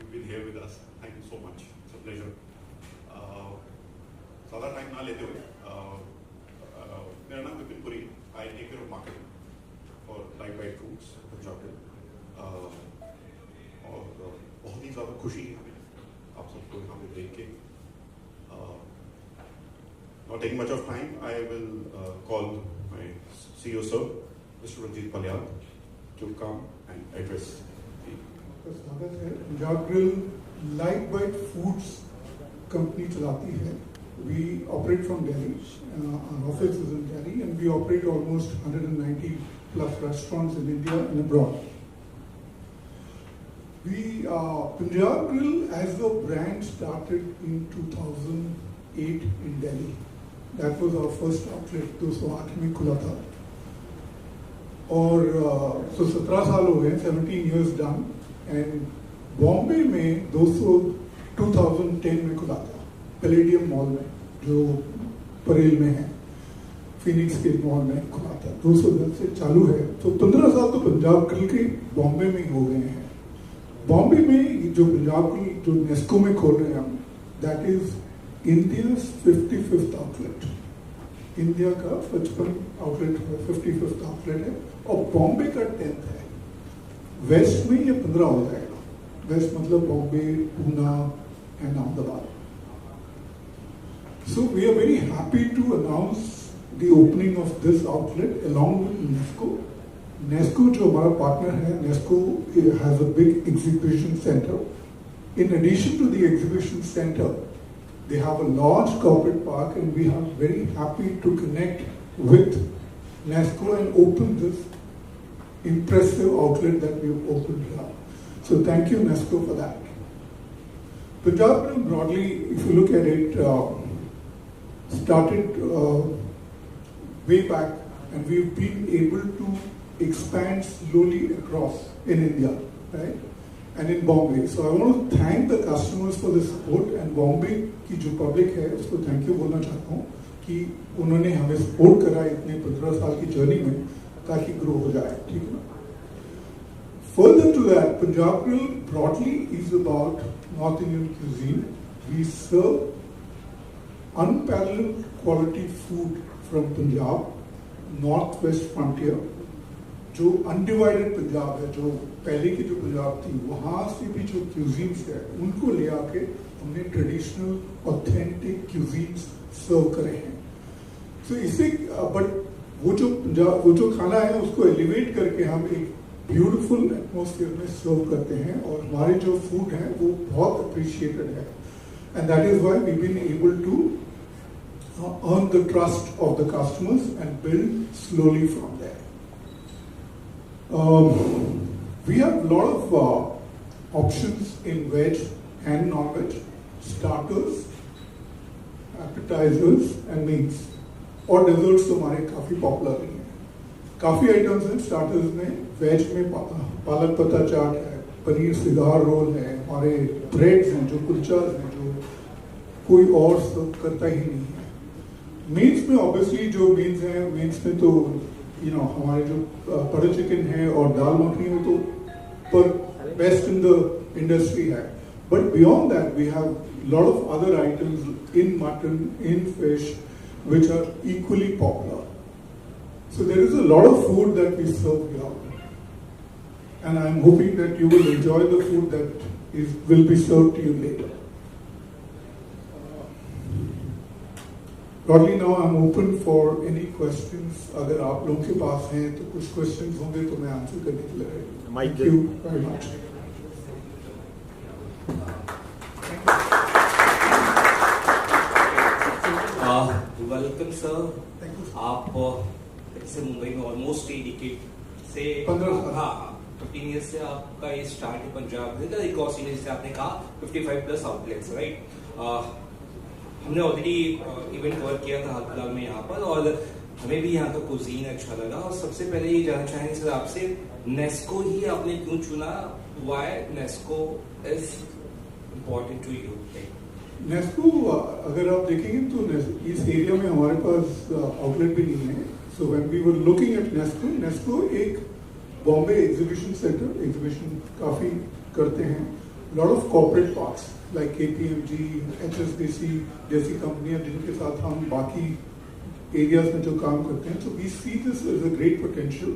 you've been here with us. Thank you so much. It's a pleasure. ज़्यादा time ना लेते हुए मेरा नाम Vipin Puri. I take care of marketing for Light Bite Foods Punjab में. और बहुत ही ज़्यादा खुशी है हमें आप सबको यहाँ पे देख के. Not taking much of time, I will call my CEO sir, Mr. Ranjit Palyal, to come and address the. Punjab Grill Lite Bite Foods company चलाती है. We operate from Delhi. Our office is in Delhi, and we operate almost 190 plus restaurants in India and abroad. Punjab Grill as a brand started in 2008 in Delhi. That was our first outlet. 208 में खुला था. और 17 साल हो गए, 17 years done. And Bombay में 2010 में खुला था. पैलेडियम मॉल में जो परेल में है, फिनिक्स के मॉल में खुला था. 210 से चालू है. तो 15 साल तो पंजाब ग्रिल के बॉम्बे में ही हो गए हैं. बॉम्बे में जो पंजाब ग्रिल जो नेस्को में खोल रहे हैं हम, that is India's 55th outlet. India का 55 आउटलेट है, 55th आउटलेट है. और बॉम्बे का 10th है. वेस्ट में ये 15 हो जाएगा. वेस्ट मतलब Bombay, Poona and Ahmedabad. So we are very happy to announce the opening of this outlet along with Nesco. Nesco जो हमारा partner है, Nesco has a big exhibition center. In addition to the exhibition center, they have a large corporate park, and we are very happy to connect with Nesco and open this impressive outlet that we have opened here. So thank you Nesco for that. Punjab Grill broadly, if you look at it, started way back, and we've been able to expand slowly across in India, right? And in Bombay. So I want to thank the customers for the support, and Bombay की जो public है उसको thank you बोलना चाहता हूँ कि उन्होंने हमें support करा इतने 15 साल की journey में ताकि grow हो जाए. ठीक है ना? Further to that, Punjab Grill broadly is about North Indian cuisine. We serve unparalleled quality food from Punjab, Northwest frontier, जो undivided पंजाब है, जो पहले की जो पंजाब थी, वहाँ से भी जो cuisines है, उनको ले आके हमने traditional, authentic cuisines serve करे हैं. So इसे, but वो जो खाना है उसको elevate करके हम एक beautiful atmosphere में serve करते हैं, और हमारे जो food है वो बहुत appreciated है. And that is why we've been able to earn the trust of the customers and build slowly from there. We have a lot of options in veg and non-veg, starters, appetizers and meals. और desserts तो हमारे काफी popular हैं. काफी items हैं starters में. Veg में पालक पत्ता चाट है, पनीर सिगार रोल है, हमारे breads हैं जो कुलचास हैं जो कोई और सर्व करता ही नहीं है. मीन्स में ऑब्वियसली जो मीन्स हैं, मीन्स में तो हमारे जो बटर चिकन है और दाल मखनी में तो पर बेस्ट इन द इंडस्ट्री है. But beyond that we have lot of other items in mutton, in fish which are equally popular. So there is a lot of food that we serve here, and I'm hoping that you will enjoy the food that will be served to you later. Broadly now I'm open for any questions. अगर आप लोगों के पास हैं तो कुछ questions होंगे तो मैं आंसर करने के लिए ready. Thank you very much. Welcome sir. आप से मुंबई में ऑलमोस्ट 8 डिकेड से 15 ईयर्स से आपका ये स्टार्ट है पंजाब में. रिकॉर्ड सीरीज से आपने कहा 55 प्लस आउटलेट्स, राइट? हमने ऑलरेडी इवेंट वर्क किया था हाथलाल में यहाँ पर, और हमें भी यहाँ का कुजीन अच्छा लगा. और सबसे पहले ये जानना चाहेंगे सर आपसे, नेस्को ही आपने क्यों चुना? Why Nesco is important to you? Nesco अगर आप देखेंगे तो इस एरिया में हमारे पास आउटलेट भी नहीं है. So when we were looking at Nesco एक बॉम्बे एग्जीबिशन सेंटर, एग्जीबिशन काफी करते हैं, lot of corporate parks like KPMG, HSBC जैसी कंपनियां जिनके साथ हम बाकी एरियाज में जो काम करते हैं, so we see this as a great potential.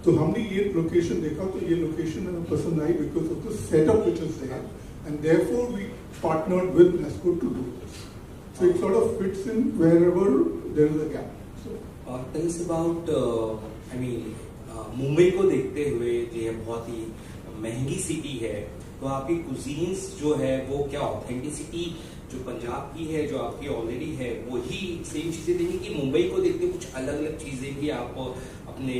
तो हमने ये लोकेशन देखा, तो ये लोकेशन हमें पसंद आई because of the setup which is there, and therefore we partnered with Nesco to do this. So it sort of fits in wherever there is a gap. So tell us about Mumbai को देखते हुए ये बहुत ही महंगी city है, तो आपकी cuisines जो है वो क्या ऑथेंटिसिटी जो पंजाब की है, जो आपकी ऑलरेडी है, वही सेम चीजें देंगे कि मुंबई को देखते हुए कुछ अलग अलग चीजें भी आप अपने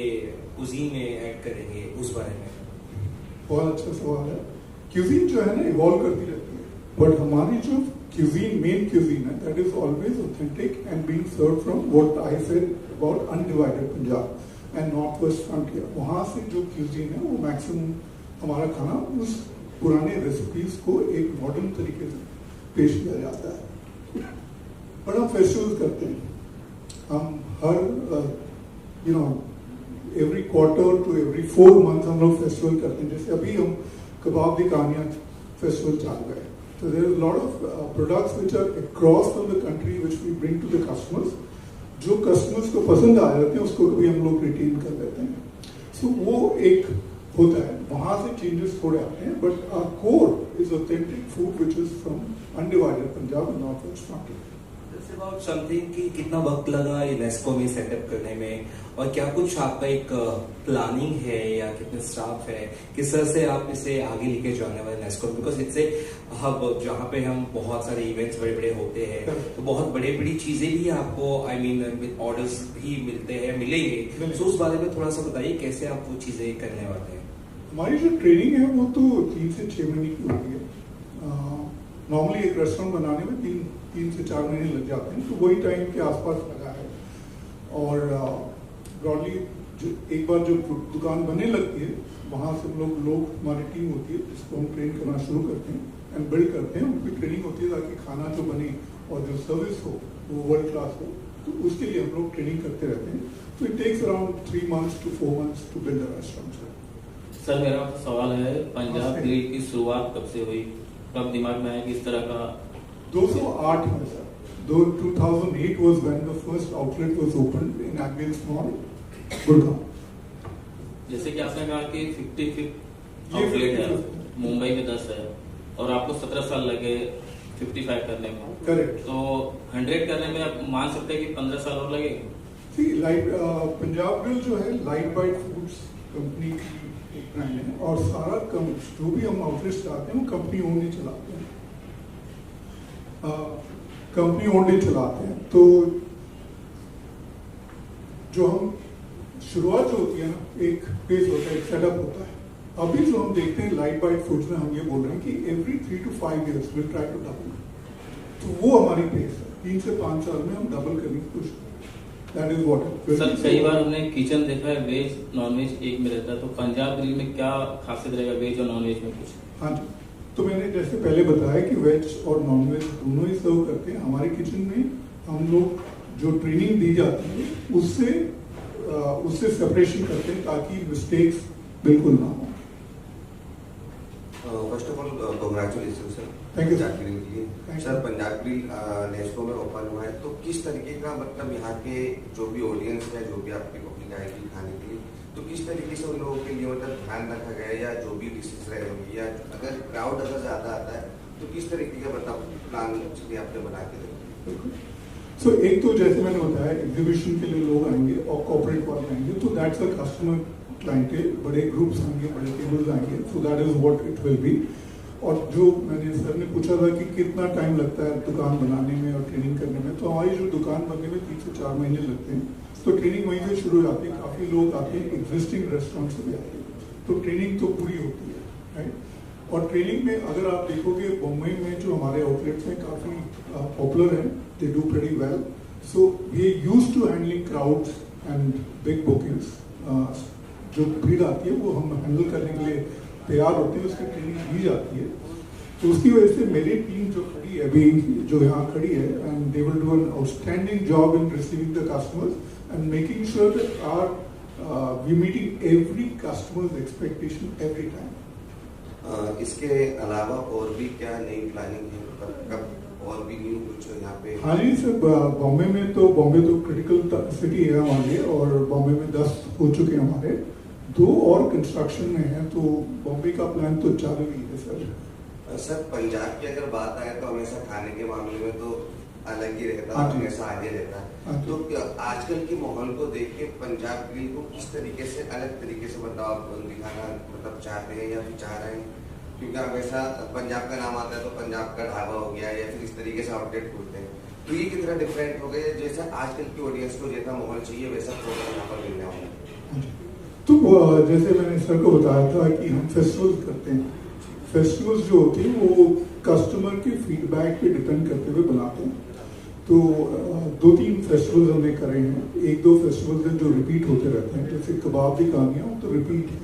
कुजीन में ऐड करेंगे, उस बारे में? बहुत अच्छा सवाल है। क्यूजीन जो है ना इवॉल्व करती रहती है, बट हमारी जो क्यूजीन मेन क्यूजीन है that is always authentic and being served from what I said about undivided Punjab and North West frontier. वहां से जो क्यूजीन है वो मैक्सिमम हमारा खाना उस पुराने रेसिपीज को एक मॉडर्न तरीके से पेश किया जाता है। बट हम फेस्टिवल्स करते हैं, हम हर every quarter to every 4 month हम लोग फेस्टिवल करते हैं। जैसे अभी हम कबाब दी कहानियाँ फेस्टिवल चालू है, तो there is lot of products which are across from the country which we bring to the customers. जो कस्टमर्स को पसंद आ जाते हैं उसको भी हम लोग रिटेन कर लेते हैं। सो वो एक होता है, वहां से चेंजेस थोड़े आते हैं, but our core is authentic food which is from undivided Punjab and North West Frontier. It's about something कि कितना वक्त लगा ये नेस्को में सेटअप करने में, और क्या कुछ आपका एक प्लानिंग है या कितने स्टाफ है, किस तरह से आप इसे आगे लेके जाने वाले Nesco, because it's a hub जहाँ पे हम बहुत सारे इवेंट्स बड़े बड़े होते हैं, तो बहुत बड़ी बड़ी चीजें भी आपको ऑर्डर्स भी मिलेंगे। तो उस बारे में थोड़ा सा बताइए कैसे आप वो चीजें करने वाले हैं। हमारी जो ट्रेनिंग है वो तो 3 से 6 महीने की होती है। नॉर्मली एक रेस्टोरेंट बनाने में 3 से 4 महीने लग जाते हैं, तो वही टाइम के आसपास लगा है। और ब्रॉडली एक बार जो दुकान बनने लगती है वहाँ से हम लोग हमारी टीम होती है जिसको हम ट्रेन करना शुरू करते हैं एंड बिल्ड करते हैं। उनकी ट्रेनिंग होती है ताकि खाना जो बने और जो सर्विस हो वो वर्ल्ड क्लास हो, तो उसके लिए हम लोग ट्रेनिंग करते रहते हैं। तो it takes around 3 months to 4 months to build a restaurant. Sir मेरा सवाल है, पंजाब ग्रिल की शुरुआत कब से हुई, कब दिमाग में आया कि इस तरह का? 2008 में sir, 2008 was when the first outlet was opened in Agnes Mall, Gurgaon. जैसे कि आपने कहा कि 55 आउटलेट है, मुंबई में 10 है, और आपको 17 साल लगे 55 करने में। करेक्ट। तो 100 करने में आप मान सकते हैं कि 15 साल और लगेंगे? पंजाब ग्रिल जो है लाइट बाइट फूड्स कंपनी की एक ब्रांड है, और सारा जो भी हम आउटलेट्स चलाते हैं वो कंपनी ओन ही चलाते हैं, कंपनी ओन ही चलाते हैं। तो जो हम शुरुआत जो होती है ना, एक पेज होता है, एक सेटअप होता है। अभी जो हम देखते हैं लाइट बाइट फूड्स में हम ये बोल रहे हैं कि every 3 to 5 years will try to double. तो वो हमारी पेज है, 3 से 5 साल में हम डबल करने की कोशिश करें। दैट इज व्हाट सर कई बार हमने किचन देखा है वेज नॉन वेज एक में रहता है, तो पंजाब ग्रिल में क्या खासियत रहेगा वेज और नॉन वेज में कुछ? हाँ जी, तो मैंने जैसे पहले बताया कि वेज और नॉन वेज दोनों ही सर्व करते हैं। हमारे किचन में हम लोग जो ट्रेनिंग दी जाती है उससे सेपरेशन करते हैं ताकि मिस्टेक्स बिल्कुल ना हो। First of all congratulation sir thank you Punjab grill के लिए। सर पंजाब ग्रिल नेस्को में ओपन हुआ है, तो किस तरीके का मतलब यहाँ के जो भी ऑडियंस है, जो भी आपकी पब्लिक आएगी खाने के लिए, तो किस तरीके से उन लोगों के लिए मतलब ध्यान रखा गया है, या जो भी डिशेज रहेंगी, या अगर क्राउड अगर ज्यादा आता है तो किस तरीके का मतलब प्लान आपने बना के रखा? सो एक तो जैसे मैंने बताया एग्जीबिशन के लिए लोग आएंगे और कॉर्पोरेट वाले आएंगे, तो दैट्स अ कस्टमर क्लाइंटेल, बड़े ग्रुप्स आएंगे, बड़े टेबल्स आएंगे, so that is what it will be. और जो मैंने सर ने पूछा था कि कितना टाइम लगता है दुकान बनाने में और ट्रेनिंग करने में, तो हमारी जो दुकान बनने में 3 से 4 महीने लगते हैं। तो ट्रेनिंग वहीं से शुरू हो जाती है, काफ़ी लोग आते हैं एग्जिस्टिंग रेस्टोरेंट से भी आते हैं, तो ट्रेनिंग तो पूरी होती है, राइट। और ट्रेनिंग में अगर आप देखोगे बम्बई में जो हमारे आउटलेट्स हैं काफ़ी पॉपुलर हैं, they do pretty well. So we used to handling crowds and big bookings, जो भीड़ आती है वो हम हैंडल करने के लिए तैयार होते हैं, उसकी ट्रेनिंग दी जाती है। तो उसकी वजह से मेरी टीम जो खड़ी है अभी, जो यहाँ खड़ी है, and they will do an outstanding job in receiving the customers and making sure that we meeting every customer's expectation every time. इसके अलावा और भी क्या नई प्लानिंग है, कब और भी न्यू कुछ यहाँ पे? हाँ जी सर, बॉम्बे तो क्रिटिकल सिटी है हमारे लिए, और बॉम्बे में 10 हो चुके हैं हमारे, 2 और कंस्ट्रक्शन में है, तो बॉम्बे का प्लान तो चालू ही है सर। सर पंजाब की अगर बात आए तो हमेशा खाने के मामले में तो अलग ही रहता है, हमेशा आगे रहता है। तो आजकल के माहौल को देख के पंजाब ग्रिल को किस तरीके से अलग तरीके से दिखाना चाहते हैं या फिर चाह रहे हैं? क्योंकि हमेशा पंजाब का नाम आता है तो पंजाब का ढाबा हो गया या फिर इस तरीके से आउटलेट खोलते हैं, तो ये कितना डिफरेंट हो गया? जैसा आजकल की ऑडियंस को जैसा माहौल चाहिए वैसा प्रोग्राम यहाँ पर मिलने वाला है। तो जैसे मैंने सर को बताया था कि हम फेस्टिवल्स करते हैं, फेस्टिवल्स जो होते हैं वो कस्टमर के फीडबैक पे डिपेंड करते हुए बनाते हैं। तो 2-3 फेस्टिवल्स हमने करे हैं, 1-2 फेस्टिवल्स हैं जो रिपीट होते रहते हैं, जैसे कबाब की कहानियाँ तो रिपीट है,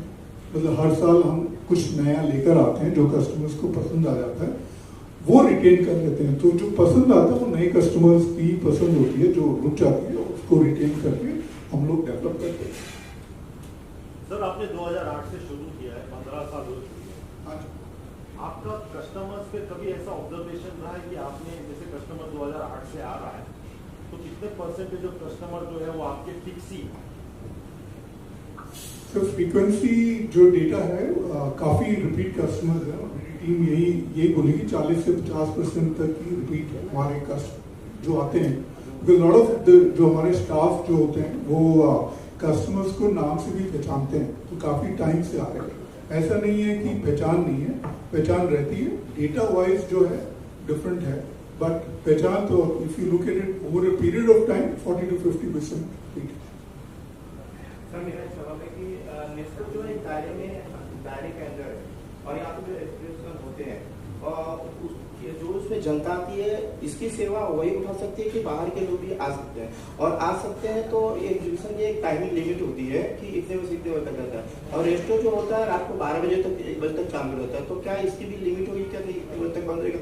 मतलब हर साल हम कुछ नया लेकर आते हैं जो कस्टमर्स को पसंद आ जाता है, वो रिटेन कर लेते हैं। तो जो पसंद आता है वो नए कस्टमर्स की पसंद होती है, जो रुक जाती है उसको रिटेन करके हम लोग डेवलप करते हैं। सर आपने 2008 से शुरू किया है, 15 साल हो चुके हैं। आपका कस्टमर्स पे कभी ऐसा ऑब्जर्वेशन रहा है कि आपने जैसे कस्टमर 2008 से आ रहा है तो कितने परसेंटेज ऑफ कस्टमर जो है वो आपके फिक्स ही? तो फ्रीक्वेंसी जो डेटा है काफ़ी रिपीट कस्टमर्स है, मेरी टीम यही बोलेगी 40 से 50% तक की रिपीट है हमारे कस्टमर जो आते हैं। बिकॉज लॉट ऑफ जो हमारे स्टाफ जो होते हैं वो कस्टमर्स को नाम से भी पहचानते हैं, तो काफ़ी टाइम से आ रहे हैं। ऐसा नहीं है कि पहचान नहीं है, पहचान रहती है, डेटा वाइज जो है डिफरेंट है, बट पहचान तो if you look at it over a period of time 40 to 50%। Sir मेरा सवाल है कि नेस्को जो है दायरे में डायरेक्ट एंडर है और यहाँ पे जो एक्सप्रेशन होते हैं और जो उसमें जनता आती है इसकी सेवा वही उठा सकती है कि बाहर के लोग भी आ सकते हैं, और आ सकते हैं तो एग्जीबिशन की एक टाइमिंग लिमिट होती है कि इतने बजे तक रहता है, और रेस्टोरेंट जो होता है रात को 12 बजे तक 1 बजे तक चालू रहता है, तो क्या इसकी भी लिमिट होगी क्या कि इतने बजे तक बंद रहेगा?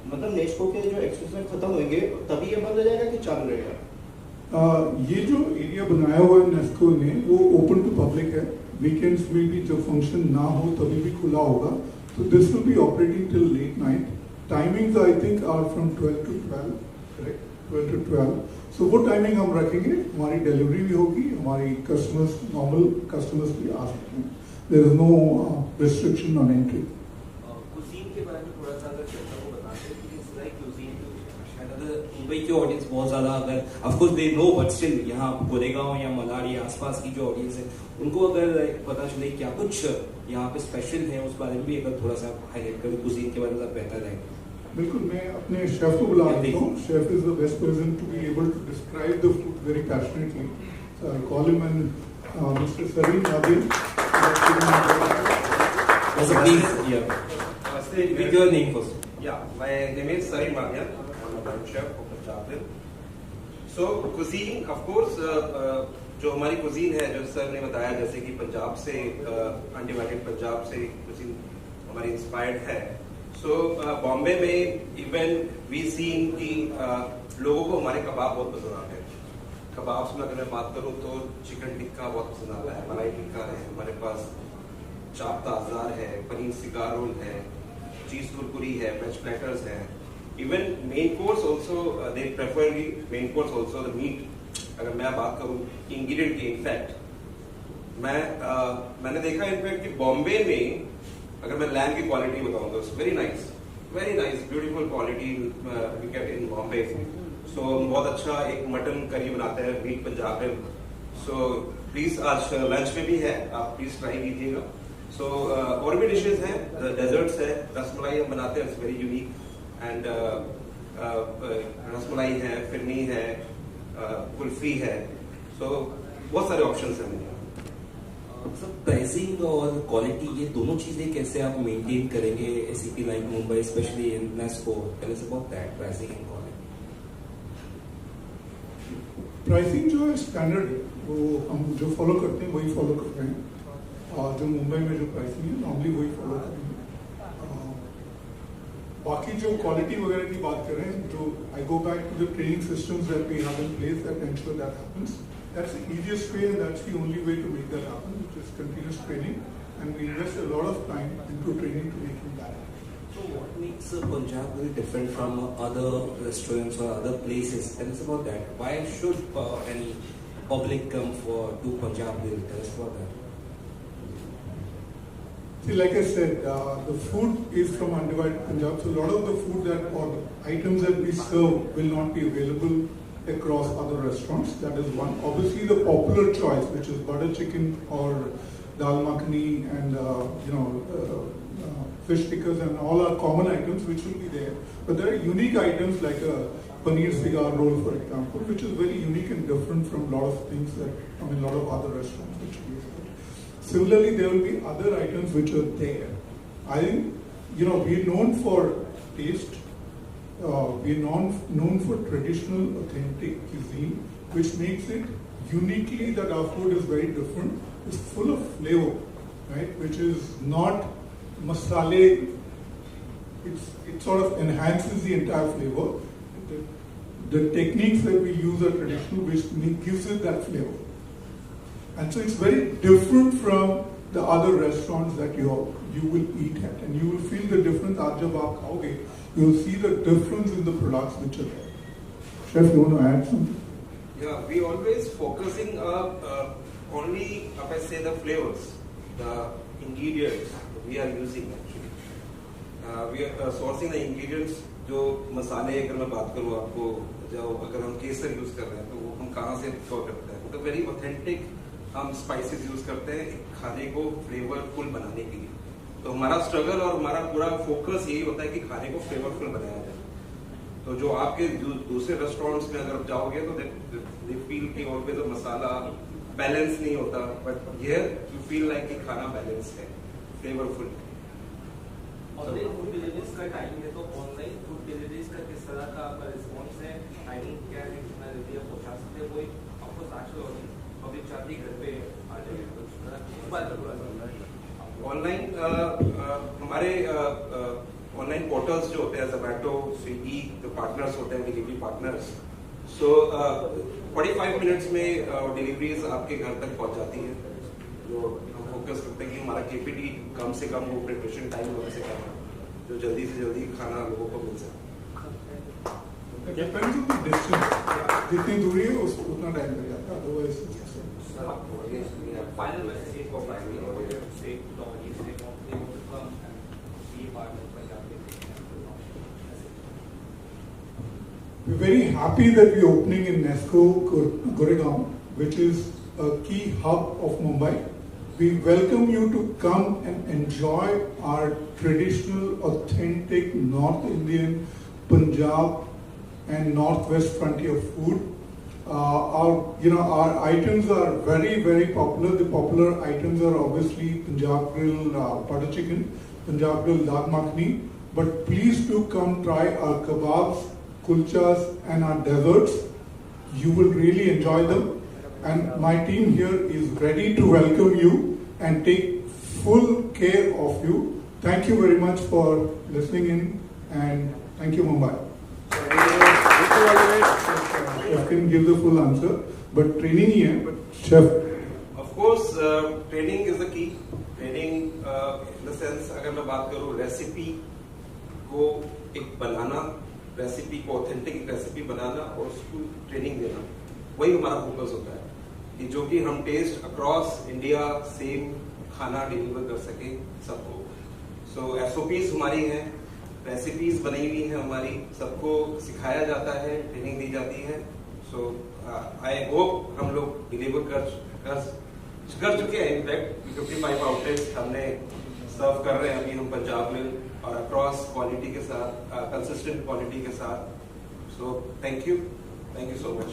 मतलब नेस्को के जो एक्सप्रेशन खत्म होंगे तभी ये बंद हो जाएगा कि चालू रहेगा? ये जो एरिया बनाया हुआ है नेस्को ने वो ओपन टू पब्लिक है, वीकेंड्स में भी जब फंक्शन ना हो तभी भी खुला होगा, तो this will be operating till late night. Timings I think are from 12 to 12, correct, 12 to 12। So वो टाइमिंग हम रखेंगे, हमारी डिलीवरी भी होगी, हमारी कस्टमर्स नॉर्मल कस्टमर्स भी आ सकते हैं, there is no restriction on entry. Cuisine के बारे में थोड़ा सा अगर चर्चा को बताते हैं कि इट्स लाइक कुजीन शायद मुंबई की ऑडियंस बहुत ज्यादा, अगर of course they know, but still यहाँ गोरेगांव या मलाड या आसपास की जो ऑडियंस है उनको अगर पता चले क्या कुछ यहाँ पे स्पेशल है उस बारे में भी अगर थोड़ा सा हाईलाइट करें, कुजीन के बारे में बेहतर रहेगा। बिल्कुल, मैं अपने शेफ को बुला लेता हूँ। Chef is the best person to be able to describe the food very passionately, so I call him and mister Sareen Nadir. With your name first. Yeah, my name is Sarin Madhyan. I'm a brand chef of Punjab. So cuisine, of course, जो हमारी cuisine है, जो sir ने बताया, जैसे कि पंजाब से undivided Punjab से cuisine हमारी इंस्पायर्ड है। So बॉम्बे में इवन वी सीन कि लोगों को हमारे कबाब बहुत पसंद आते हैं। कबाब्स में अगर मैं बात करूँ तो चिकन टिक्का बहुत पसंद आता है, मलाई टिक्का है, हमारे पास चाप ताज़ार है, पनीर सिगार रोल है, चीज कुरकुरी है, वेज प्लेटर्स है, even main course also they prefer main course also the meat. अगर मैं बात करूं इंग्रेडिएंट की, इनफैक्ट मैंने देखा इनफैक्ट कि बॉम्बे में अगर मैं लैंड की क्वालिटी बताऊं तो very nice beautiful quality we get in Bombay. So बहुत अच्छा एक मटन करी बनाते हैं मीट पंजाब में। सो प्लीज आज लंच में भी है, आप प्लीज ट्राई कीजिएगा। सो और भी डिशेज हैं, डेजर्ट्स है, रसमलाई हम बनाते हैं, it's very unique and rasmalai है, फिरनी है, कुल्फी है, सो बहुत सारे ऑप्शंस हैं। सर प्राइसिंग और क्वालिटी ये दोनों चीजें कैसे आप मेंटेन करेंगे a city like Mumbai, specially in Nesco? Tell us about that, pricing and quality. Pricing जो है स्टैंडर्ड है, वो हम जो फॉलो करते हैं वही फॉलो कर रहे हैं, और जो मुंबई में जो प्राइसिंग है नॉर्मली वही फॉलो करेंगे। बाकी जो क्वालिटी वगैरह की बात करें तो I go back to the training systems that we have in place that ensure that happens. That's the easiest way and that's the only way to make that happen, which is continuous training and we invest a lot of time into training to make him that. So what makes Punjab very different from other restaurants or other places? Tell us about that. Why should any public come to Punjab Grill? Tell us about that. See, like I said, the food is from undivided Punjab, so a lot of the food that or the items that we serve will not be available across other restaurants. That is one. Obviously, the popular choice, which is butter chicken or dal makhani and fish tikkers and all are common items which will be there. But there are unique items like a paneer cigar roll, for example, which is very unique and different from a lot of things that a lot of other restaurants which we have. Similarly, there will be other items which are there. I think, we're known for taste. We're known for traditional, authentic cuisine, which makes it uniquely that our food is very different. It's full of flavor, right? Which is not masale. It sort of enhances the entire flavor. The techniques that we use are traditional, which gives it that flavor. And so it's very different from the other restaurants that you will eat at, and you will feel the difference. Aaj jab aap khaoge, you will see the difference in the products which are there. Chef, you want to add something? Yeah, we always focusing only, if I say, the flavors, the ingredients we are using actually. We are sourcing the ingredients. जो मसाले अगर मैं बात करूँ आपको, जो अगर हम केसर यूज कर रहे हैं तो वो हम कहाँ से करते हैं, तो वेरी ऑथेंटिक हम स्पाइसेस यूज करते हैं खाने को फ्लेवरफुल बनाने के लिए. तो हमारा स्ट्रगल और हमारा पूरा फोकस यही होता है कि खाने को फ्लेवरफुल बनाया जाए. तो जो आपके दूसरे रेस्टोरेंट्स में अगर जाओगे तो दे फील कि ऑलवेज मसाला बैलेंस नहीं होता, but here you feel like कि खाना बैलेंस है, फ्लेवरफुल. ऑनलाइन फूड डिलीवरीज का टाइम है, तो ऑनलाइन फूड डिलीवरीज का किस तरह का आपका रिस्पॉन्स है? टाइमिंग क्या है, कितना जल्दी आप पहुंचा सकते हैं? कोई आपको आजकल पब्लिक चाहती घर पे आ जाएगा. ऑनलाइन हमारे ऑनलाइन पोर्टल्स जो होते हैं, जोमैटो, स्विगी, जो पार्टनर्स होते हैं, डिलीवरी पार्टनर्स, सो 45 मिनट्स में डिलीवरीज आपके घर तक पहुंच जाती है. जो हम फोकस करते हैं कि हमारा केपीटी कम से कम हो, प्रिपरेशन टाइम होने से कम, जो जल्दी से जल्दी खाना लोगों को मिल सके. Depends on the distance. जितनी दूरी है उतना टाइम लग जाता है. Otherwise, final message for family or say to the audience, they want to come and be a part of Punjab Grill. We're very happy that we're opening in Nesco Goregaon, which is a key hub of Mumbai. We welcome you to come and enjoy our traditional, authentic North Indian, Punjab and Northwest frontier food. Our items are very, very popular. The popular items are obviously Punjab Grill butter chicken, Punjab Grill dal makhani. But please do come try our kebabs, kulchas, and our desserts. You will really enjoy them. And my team here is ready to welcome you and take full care of you. Thank you very much for listening in, and thank you, Mumbai. Chef can give the full answer, but training ही है. But chef, of course, training is the key. Training in the sense, अगर मैं बात करूँ recipe को एक बनाना, recipe को authentic recipe बनाना और उसको ट्रेनिंग देना, वही हमारा फोकस होता है कि जो कि हम टेस्ट अक्रॉस इंडिया सेम खाना डिलीवर कर सके सबको. सो SOPs हमारी हैं, रेसिपीज बनी हुई हैं हमारी, सबको सिखाया जाता है, ट्रेनिंग दी जाती है. सो आई होप हम लोग डिलीवर कर चुके हैं. इनफैक्ट 55 आउटलेट्स हमने सर्व कर रहे हैं अभी हम पंजाब में, और अक्रॉस क्वालिटी के साथ, कंसिस्टेंट क्वालिटी के साथ. So thank you so much.